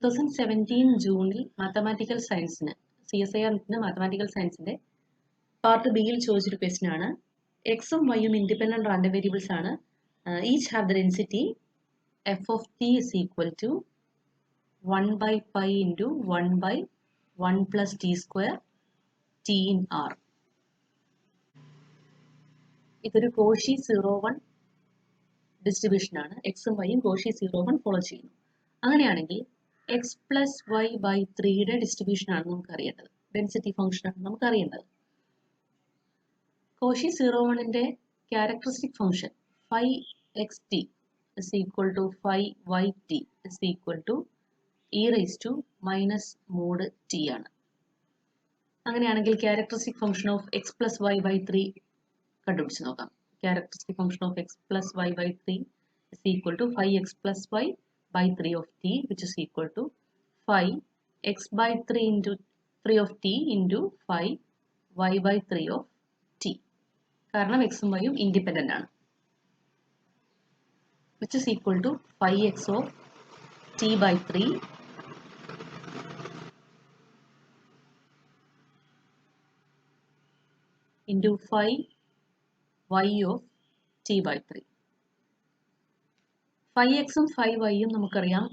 2017 ജൂണിൽ mathematical സയൻസിന് CSIR mathematical സയൻസിന്റെ part ബിയിൽ ചോദിച്ചൊരു ക്വസ്റ്റ്യൻ ആണ്. എക്സും വൈയും ഇൻഡിപെൻഡന്റ് റാൻഡം വേരിയബിൾസ് ആണ്. Each have the density f of t is equal to 1 by pi into 1 by 1 plus t square t in r. ഇതൊരു Cauchy 01 distribution ആണ്. എക്സും വൈയും കോഷി 01 ഫോളോ ചെയ്യുന്നു. അങ്ങനെയാണെങ്കിൽ എക്സ് പ്ലസ് വൈ ബൈ 3യുടെ distribution ആണ് നമുക്ക് അറിയേണ്ടത്. ഡെൻസിറ്റി ഫംഗ്ഷൻ ആണ് നമുക്ക് അറിയേണ്ടത്. കോഷി 01ന്റെ characteristic function 5xt is equal to 5yt is equal to e raised to minus mod t ആണ്. അങ്ങനെയാണെങ്കിൽ characteristic function of X plus Y by 3 കണ്ടുപിടിച്ച് നോക്കാം. Characteristic function of x plus y by 3 is equal to 5x plus y by 3 of t, which is equal to 5x by 3 into 3 of t into 5y by 3 of t. കാരണം x ഉം y ഉം independent ആണ്. Which is equal to 5x of t by 3 into 5y of t by 3. 5x ഉം 5y ഉം നമുക്കറിയാം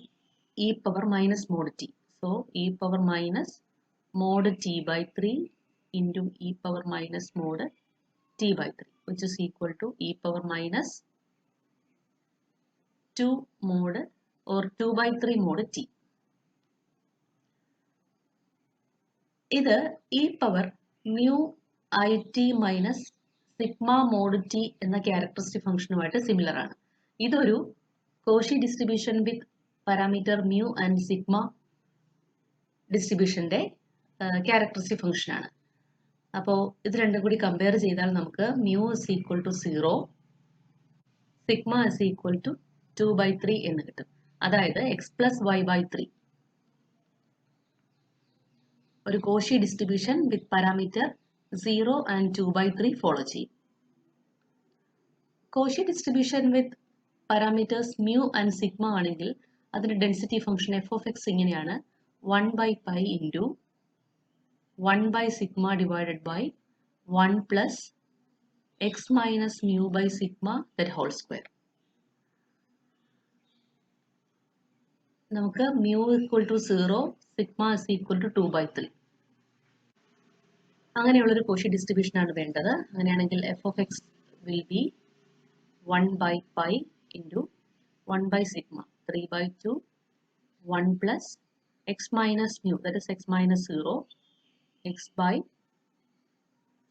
e power minus mod t. So e power minus mod t by 3 into e power minus mod t by 3, which is equal to e power minus 2 mod or 2 by 3 mod t. ഇത് e power mu I t minus sigma mod T എന്ന characteristic ഫംഗ്ഷനുമായിട്ട് similar ആണ്. ഇതൊരു Cauchy distribution with parameter mu and sigma ഡിസ്ട്രിബ്യൂഷന്റെ characteristic function ആണ്. അപ്പോൾ ഇത് രണ്ടും കൂടി കമ്പയർ ചെയ്താൽ നമുക്ക് mu is equal to 0, sigma is equal to 2 by 3 എന്ന് കിട്ടും. അതായത് എക്സ് പ്ലസ് വൈ ബൈ 3 ഒരു Cauchy distribution with parameter 0 and 2 by 3 follow ചെയ്യും. Cauchy distribution with parameters mu and sigma ആണെങ്കിൽ അതിന്റെ density function f of x ഇങ്ങനെയാണ്: 1 by pi into 1 by sigma divided by 1 plus x minus mu by sigma that whole square. നമുക്ക് mu equal to 0, sigma is equal to 2 by 3. അങ്ങനെയുള്ളൊരു Cauchy distribution ആണ് വേണ്ടത്. അങ്ങനെയാണെങ്കിൽ f of x will be 1 by pi into 1 by sigma 3 by 2 1 plus x minus mu, that is x minus 0, x by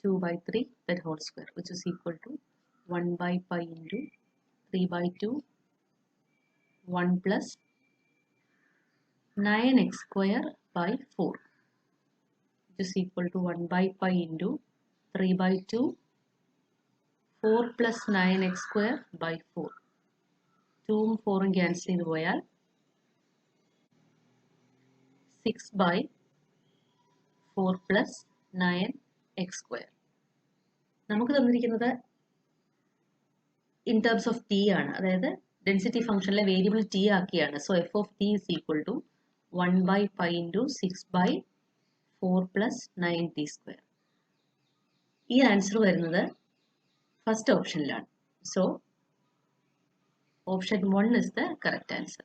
2 by 3 that whole square, which is equal to 1 by pi into 3 by 2 1 plus 9x square by 4, which is equal to 1 by pi into 3 by 2 4 plus 9x square by 4. 2ഉം 4ഉം cancel ചെയ്ത് പോയാൽ 6 by 4 plus 9x square. നമുക്ക് തന്നിരിക്കുന്നത് in terms of t ആണ്, അതായത് density ഫംഗ്ഷനിലെ variable t ആക്കിയാണ്. So f of t is equal to 1 by pi into 6 by 4 plus 9t square. ഈ answer വരുന്നത് ഫസ്റ്റ് ഓപ്ഷനിലാണ്. So option 1 is the correct answer.